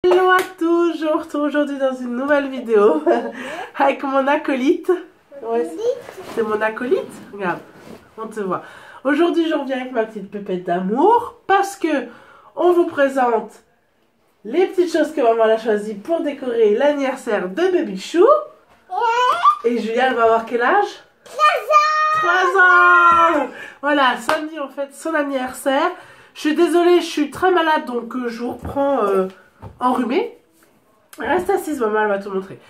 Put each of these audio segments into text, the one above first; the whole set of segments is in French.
Hello à tous, je vous retrouve aujourd'hui dans une nouvelle vidéo avec mon acolyte. Ouais, c'est mon acolyte. Regarde, on te voit. Aujourd'hui, je reviens avec ma petite pépette d'amour parce que on vous présente les petites choses que maman a choisies pour décorer l'anniversaire de Baby Chou. Et Julia, elle va avoir quel âge? 3 ans. Voilà, samedi on fête son anniversaire. Je suis désolée, je suis très malade, donc je vous reprends enrhumée. Reste assise, maman, elle va te montrer.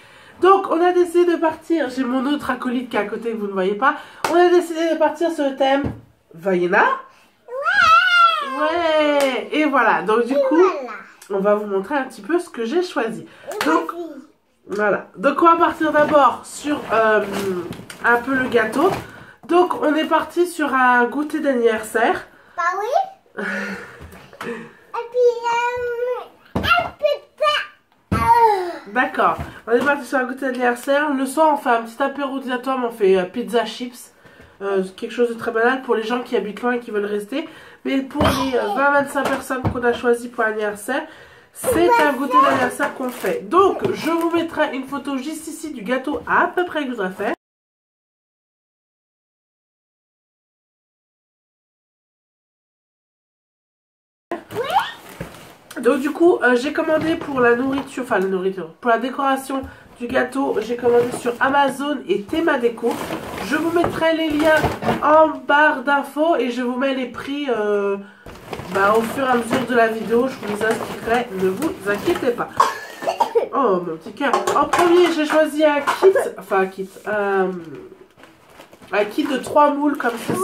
Donc, on a décidé de partir. J'ai mon autre acolyte qui est à côté que vous ne voyez pas. On a décidé de partir sur le thème Vaiana. Ouais. Et voilà. Donc, du coup, on va vous montrer un petit peu ce que j'ai choisi. Donc, voilà. Donc, on va partir d'abord sur un peu le gâteau. Donc, on est parti sur un goûter d'anniversaire. Bah oui. Et puis, D'accord, on est parti sur un goûter d'anniversaire. Le soir, on fait un petit apéro dilatoire, on fait pizza chips. Quelque chose de très banal pour les gens qui habitent loin et qui veulent rester. Mais pour les 20-25 personnes qu'on a choisies pour l'anniversaire, c'est un goûter d'anniversaire qu'on fait. Donc, je vous mettrai une photo juste ici du gâteau à peu près que je voudrais faire. Donc du coup, j'ai commandé pour la nourriture, pour la décoration du gâteau, j'ai commandé sur Amazon et Théma Déco. Je vous mettrai les liens en barre d'infos et je vous mets les prix au fur et à mesure de la vidéo. Je vous les inscrirai, ne vous inquiétez pas. Oh mon petit cœur. En premier, j'ai choisi un kit, un kit de 3 moules comme ceci.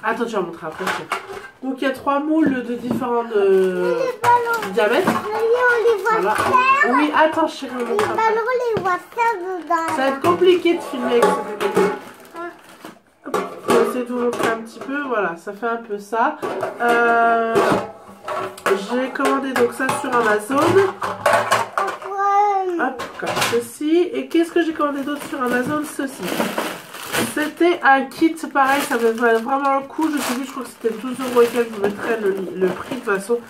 Attends, je vais montrer après. Donc il y a 3 moules de différents diamètres. Voilà. Oui, attends chérie, on montre après. Ça va être compliqué de filmer avec ce bébé. Je vais essayer de vous montrer un petit peu. Voilà, ça fait un peu ça. J'ai commandé donc ça sur Amazon. Hop, comme ceci. Et qu'est-ce que j'ai commandé d'autre sur Amazon? Ceci. C'était un kit, pareil, ça me valait vraiment le coup. Je sais plus, je crois que c'était 12 € et quelques. Je vous mettrai le prix de toute façon.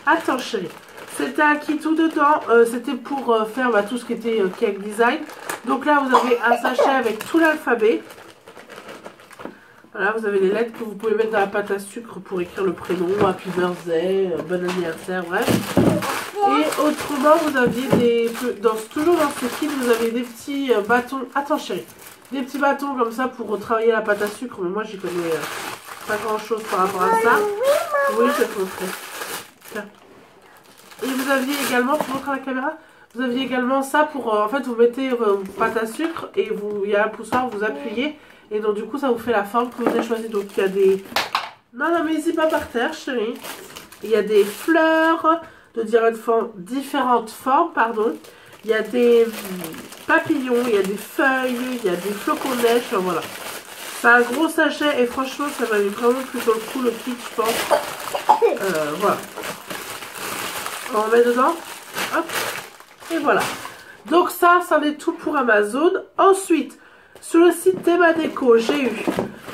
Attends chérie. C'était un kit tout dedans. C'était pour faire tout ce qui était cake design. Donc là, vous avez un sachet avec tout l'alphabet. Voilà, vous avez les lettres que vous pouvez mettre dans la pâte à sucre pour écrire le prénom, happy birthday, bon anniversaire, bref. Et autrement, vous aviez toujours dans ce kit, vous avez des petits bâtons. Attends chérie. Des petits bâtons comme ça pour travailler la pâte à sucre. Mais moi, j'y connais pas grand chose par rapport à ça. Oui, je vais te montrer. Tiens. Et vous aviez également, pour montrer à la caméra, vous aviez également ça pour, en fait, vous mettez pâte à sucre et il y a un poussoir, vous appuyez. Et donc, du coup, ça vous fait la forme que vous avez choisie. Donc, il y a des... Non, mais n'hésitez pas par terre, chérie. Il y a des fleurs de différentes formes, pardon. Il y a des papillons, il y a des feuilles, il y a des flocons de neige, enfin, voilà. C'est un gros sachet et franchement, ça valait vraiment plutôt le coup, le kit, je pense. Voilà. On met dedans. Hop. Et voilà. Donc ça, c'en est tout pour Amazon. Ensuite, sur le site Théma Déco, j'ai eu...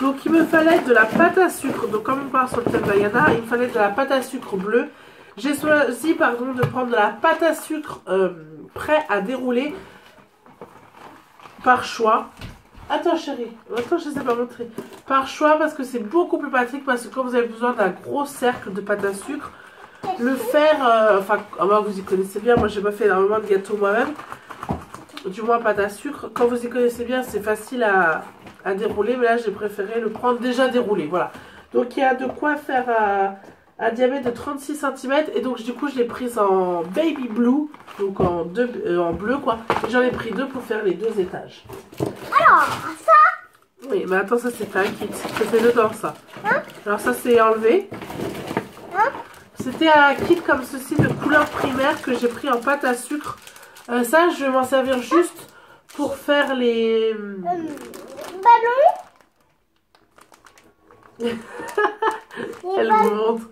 Donc il me fallait de la pâte à sucre. Donc comme on parle sur le thème Vaiana, il me fallait de la pâte à sucre bleue. J'ai choisi, pardon, de prendre de la pâte à sucre prêt à dérouler par choix. Attends chérie, attends, je ne sais pas montrer. Par choix parce que c'est beaucoup plus pratique parce que quand vous avez besoin d'un gros cercle de pâte à sucre, le faire, vous y connaissez bien, moi j'ai pas fait énormément de gâteaux moi-même, du moins pâte à sucre. Quand vous y connaissez bien, c'est facile à dérouler, mais là j'ai préféré le prendre déjà déroulé, voilà. Donc il y a de quoi faire un diamètre de 36 cm et donc du coup je l'ai prise en baby blue, donc en bleu quoi. J'en ai pris 2 pour faire les 2 étages. alors, ça? Oui, mais attends, ça c'est un kit, c'était dedans ça. Alors ça c'est enlevé. C'était un kit comme ceci de couleur primaire que j'ai pris en pâte à sucre. Ça je vais m'en servir juste pour faire les... ballons. Elle vous montre.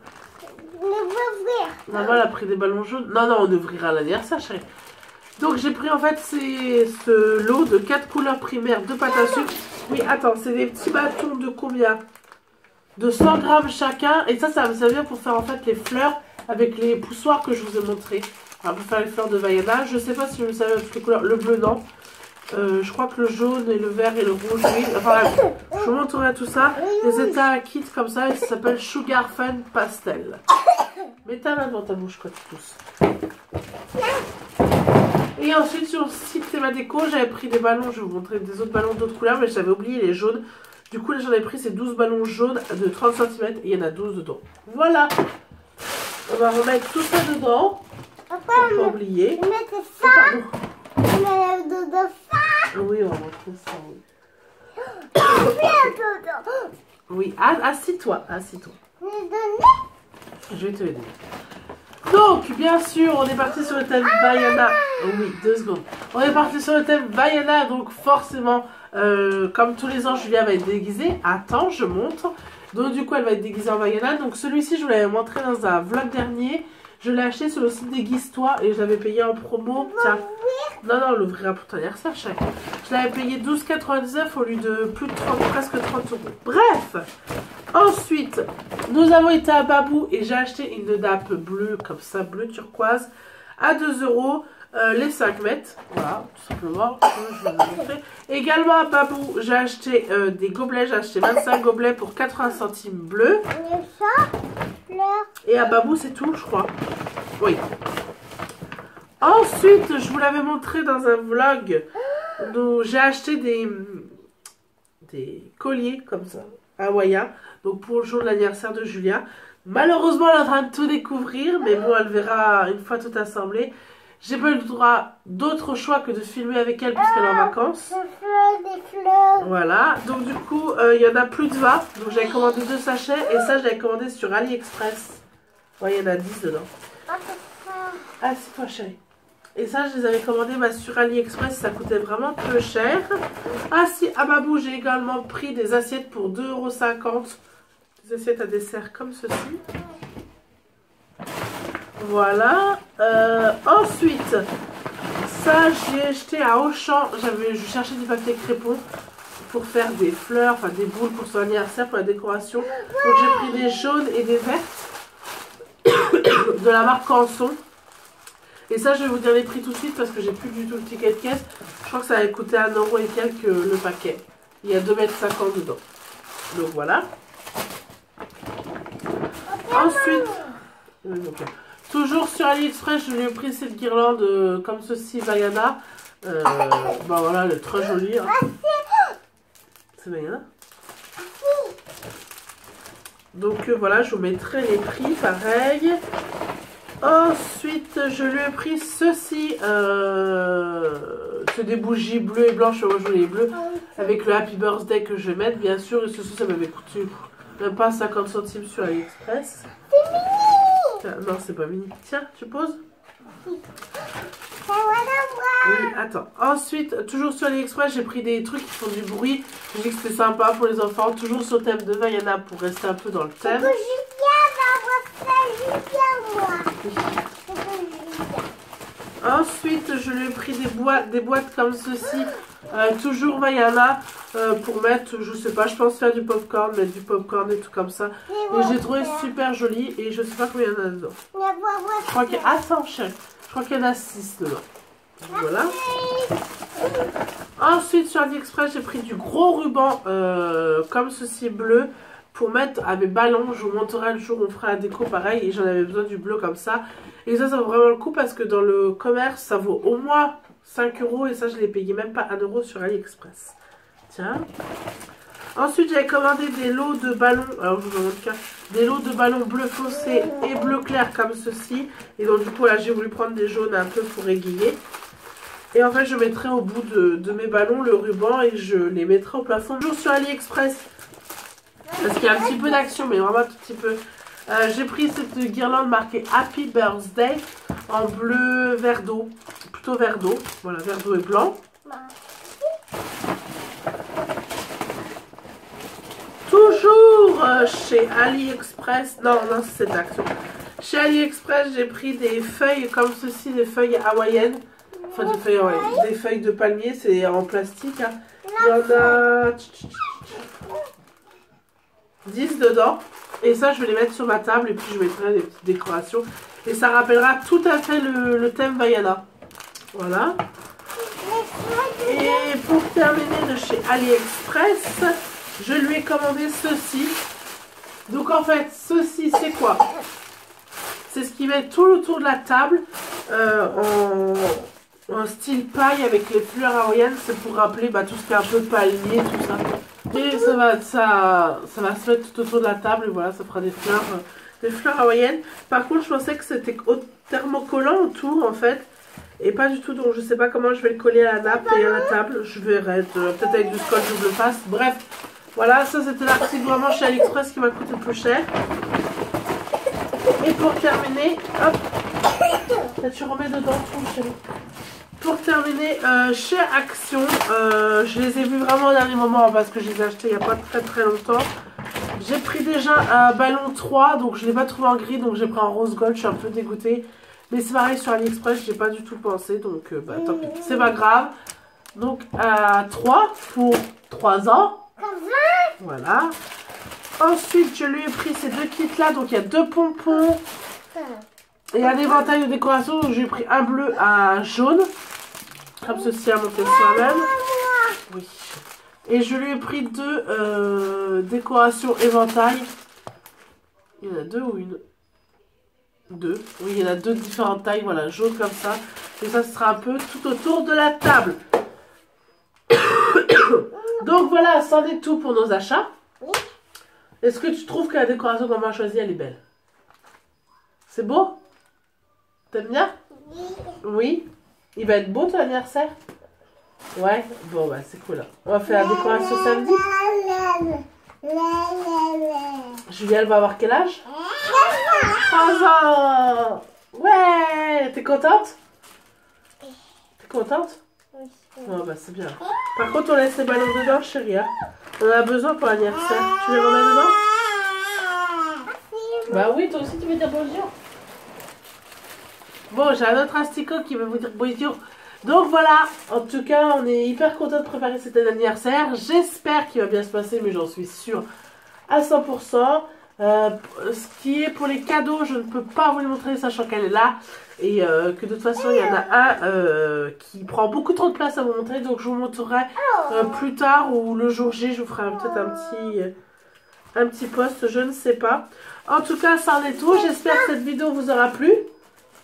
Ouvrir. Maman elle a pris des ballons jaunes. Non, on ouvrira à l'anniversaire, chérie. Donc j'ai pris en fait ce lot de 4 couleurs primaires de pâte à sucre. Oui, attends, c'est des petits bâtons de combien? de 100 grammes chacun. Et ça va me servir pour faire en fait les fleurs avec les poussoirs que je vous ai montré. Alors, pour faire les fleurs de Vaiana. Je sais pas si je le savais avec les couleurs. Le bleu, non. Je crois que le jaune et le vert et le rouge, oui. Enfin, je vous montrerai tout ça. Et c'était un kit comme ça et ça s'appelle Sugar Fun Pastel. Mets ta main dans ta bouche quand tu tousses. Et ensuite, sur le site Théma Déco, j'avais pris des ballons. Je vais vous montrer des autres ballons d'autres couleurs, mais j'avais oublié les jaunes. Du coup, là, j'en ai pris ces 12 ballons jaunes de 30 cm et il y en a 12 dedans. Voilà. On va remettre tout ça dedans. Papa, Pas oublier. mettez ça. Oui, on va montrer ça. Oui, oui. Assis-toi, assis-toi. Je vais te aider. Donc, bien sûr, on est parti sur le thème Vaiana. Oh oui, 2 secondes. On est parti sur le thème Vaiana, donc forcément, comme tous les ans, Julia va être déguisée. Attends, je montre. Donc, du coup, elle va être déguisée en Vaiana. Donc, celui-ci, je vous l'avais montré dans un vlog dernier. Je l'ai acheté sur le site Déguise-toi et je l'avais payé en promo. Tiens. Non, on l'ouvrira pour ton anniversaire, chèque. Je l'avais payé 12,99 au lieu de plus de 30, presque 30 €. Bref. Ensuite, nous avons été à Babou et j'ai acheté une nappe bleue, comme ça, bleu turquoise, à 2 €, les 5 mètres. Voilà, tout simplement. Je vais vous montrer. Également à Babou, j'ai acheté des gobelets. J'ai acheté 25 gobelets pour 80 centimes bleus. Et à Babou, c'est tout, je crois. Oui. Ensuite, je vous l'avais montré dans un vlog où j'ai acheté des colliers comme ça, hawaïens. Donc pour le jour de l'anniversaire de Julia. Malheureusement, elle est en train de tout découvrir, mais bon, elle verra une fois tout assemblé. J'ai pas eu le droit d'autre choix que de filmer avec elle puisqu'elle est en vacances. Des fleurs. Voilà, donc du coup, il y en a plus de 20. Donc j'avais commandé 2 sachets et ça, je l'avais commandé sur AliExpress. Ouais, il y en a 10 dedans. Ah, c'est toi, chérie. Et ça, je les avais commandés sur AliExpress, ça coûtait vraiment peu cher. Ah si, à Babou, j'ai également pris des assiettes pour 2,50 €. Des assiettes à dessert comme ceci. Voilà. Ensuite, ça, j'ai acheté à Auchan. Je cherchais du papier crépon pour faire des fleurs, enfin des boules pour son anniversaire, pour la décoration. Donc j'ai pris des jaunes et des vertes de la marque Canson. Et ça, je vais vous dire les prix tout de suite parce que j'ai plus du tout le ticket de caisse. Je crois que ça avait coûté 1 € et quelques le paquet. Il y a 2,50 m dedans. Donc voilà. Ensuite, toujours sur AliExpress, je lui ai pris cette guirlande comme ceci, Vaiana. Bah voilà, elle est très jolie. Hein. C'est Vaiana. Donc voilà, je vous mettrai les prix pareil. Ensuite, je lui ai pris ceci. C'est des bougies bleues et blanches, moi je voulais les bleues. Avec le Happy Birthday que je vais mettre, bien sûr. Et ceci, ça m'avait coûté même pas 50 centimes sur AliExpress. C'est mini. Tiens, non, c'est pas mini. Tiens, tu poses? Oui, attends. Ensuite, toujours sur AliExpress, j'ai pris des trucs qui font du bruit. J'ai dit que c'était sympa pour les enfants. Toujours sur le thème de Vaiana pour rester un peu dans le thème. Ensuite, je lui ai pris des boîtes comme ceci. Toujours Vaiana pour mettre, je sais pas, je pense faire du popcorn, mettre du popcorn et tout comme ça. Et j'ai trouvé super joli et je sais pas combien il y en a dedans. Je crois qu'il y a... Attends, chérie. Je crois qu'il y en a 6 dedans. Voilà. Ensuite, sur AliExpress, j'ai pris du gros ruban comme ceci bleu pour mettre à mes ballons. Je vous montrerai le jour où on fera la déco pareil. Et j'en avais besoin du bleu comme ça. Et ça vaut vraiment le coup parce que dans le commerce, ça vaut au moins 5 € et ça, je l'ai payé même pas 1 € sur AliExpress. Tiens. Ensuite, j'avais commandé des lots de ballons. Alors, je vous montre des lots de ballons bleu foncé et bleu clair comme ceci. Et donc, du coup, là, j'ai voulu prendre des jaunes un peu pour égayer. Et en fait, je mettrai au bout de mes ballons le ruban et je les mettrai au plafond. Toujours sur AliExpress. Parce qu'il y a un petit peu d'action, mais vraiment un tout petit peu. J'ai pris cette guirlande marquée Happy Birthday en bleu vert d'eau. Plutôt vert d'eau. Voilà, vert d'eau et blanc. Toujours chez AliExpress. Non, c'est cette action. Chez AliExpress, j'ai pris des feuilles comme ceci, des feuilles hawaïennes. Enfin, des feuilles hawaïennes. Des feuilles de palmier, c'est en plastique. Hein. Il y en a... 10 dedans. Et ça, je vais les mettre sur ma table et puis je mettrai des petites décorations. Et ça rappellera tout à fait le thème Vaiana. Voilà. Et pour terminer de chez AliExpress, je lui ai commandé ceci. Donc en fait, ceci, c'est quoi? C'est ce qui met tout autour de la table en style paille avec les fleurs hawaïennes. C'est pour rappeler tout ce qui est un peu palmier, tout ça. Et ça va se mettre tout autour de la table et voilà, ça fera des fleurs hawaïennes. Par contre, je pensais que c'était thermocollant autour en fait. Et pas du tout, donc je sais pas comment je vais le coller à la nappe et à la table. Je verrai, peut-être avec du scotch double face. Bref, voilà, ça c'était l'article vraiment chez AliExpress qui m'a coûté le plus cher. Et pour terminer, hop, là, tu remets dedans tout, chérie. Pour terminer, chez Action, je les ai vus vraiment au dernier moment parce que je les ai achetés il n'y a pas très longtemps. J'ai pris déjà un ballon 3, donc je ne l'ai pas trouvé en gris, donc j'ai pris en rose gold, je suis un peu dégoûtée. Mais c'est pareil sur AliExpress, j'ai pas du tout pensé, donc tant pis, c'est pas grave. Donc 3 pour 3 ans. Voilà. Ensuite, je lui ai pris ces deux kits là, donc il y a 2 pompons et un éventail de décoration. Donc j'ai pris un bleu, un jaune, comme ceci à monter soi-même. Oui. Et je lui ai pris 2 décorations éventail. Il y en a 2 ou une? 2. Oui, il y en a 2 différentes tailles, voilà, jaune comme ça. Et ça sera un peu tout autour de la table. Donc voilà, c'en est tout pour nos achats. Est-ce que tu trouves que la décoration qu'on m'a choisie, elle est belle? C'est beau? T'aimes bien? Oui. Il va être beau ton anniversaire? Ouais. Bon, c'est cool. On va faire la décoration samedi. Julia, elle va avoir quel âge? 3 ans. Ouais. T'es contente? T'es contente? Oh, c'est bien. Par contre, on laisse les ballons dedans, chérie. Hein. On en a besoin pour l'anniversaire. Tu les remets dedans? Bah oui, toi aussi tu veux dire bonjour. Bon, j'ai un autre asticot qui veut vous dire bonjour. Donc voilà, en tout cas, on est hyper content de préparer cet anniversaire. J'espère qu'il va bien se passer, mais j'en suis sûre à 100%. Ce qui est pour les cadeaux, je ne peux pas vous les montrer, sachant qu'elle est là. Et que de toute façon, il y en a un qui prend beaucoup trop de place à vous montrer. Donc je vous montrerai plus tard ou le jour J, je vous ferai peut-être un petit post, je ne sais pas. En tout cas, ça en est tout. J'espère que cette vidéo vous aura plu.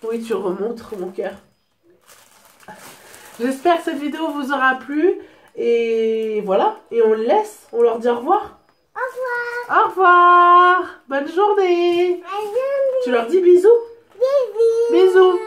Oui, tu remontres mon cœur. J'espère que cette vidéo vous aura plu. Et voilà. Et on le laisse. On leur dit au revoir. Au revoir. Au revoir. Bonne journée. Tu leur dis bisous. Bisous. Bisous.